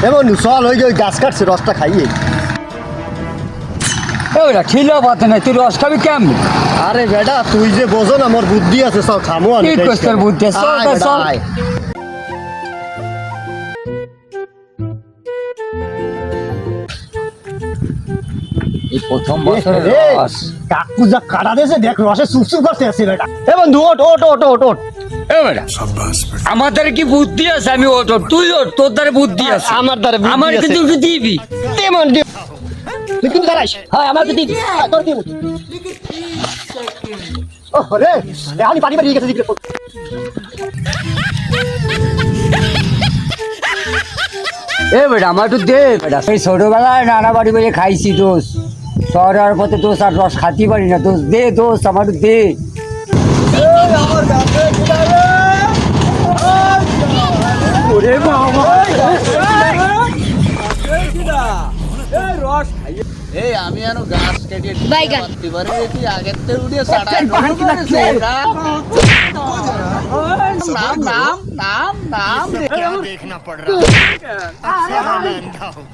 এমন চল ওই গাছ কাটছে রসটা খাইয়ে। ওরা খিলা পাতে নাই, তুই রস খাবি কেমন? আরে বেটা তুই যে বোঝো না আমার বুদ্ধি আছে, চল খামো। কি করছিস তোর বুদ্ধি আছে? চল, আয় চল। বেটা, আয়। এই প্রথম বছরের এ, রস। কাকু যা কাটা দিয়েছে দেখ, রসে চুপচুপ করতে আছে বেটা। এ বন্ধু ওট ওট ওট ওট ওট। এ বেটা, আমাদের কি বুদ্ধি আছে? আমি ওঠ, তুই ওঠ, তোর দ্বারা বুদ্ধি আছে। আমার দ্বারা বুদ্ধি আমার আছে। কিন্তু তুই দিবি। তেমন দি- তুই কিন্তু দাঁড়াইস। হ্যাঁ আমার দিদি তোর দিদি। ওহ রে আমি পানি পানি গেছে দিকে। এ বেটা, আমার একটু দে বেটা। সেই ছোটবেলায় নানা বাড়ি বাড়ি খাইছি দোষ। শহরে আর পথে দোষ আর রস খাতে পারি না। দোষ দে, দোষ আমার একটু দে। ওরে বাবা, এই আমি আনো গাছ কেটে বাইগান। পারতে পারি দেখি আগের থেকে উঠিয়ে সাড়া নাম নাম নাম নাম क्या देखना पड़ रहा है? मैं अंधा हूँ।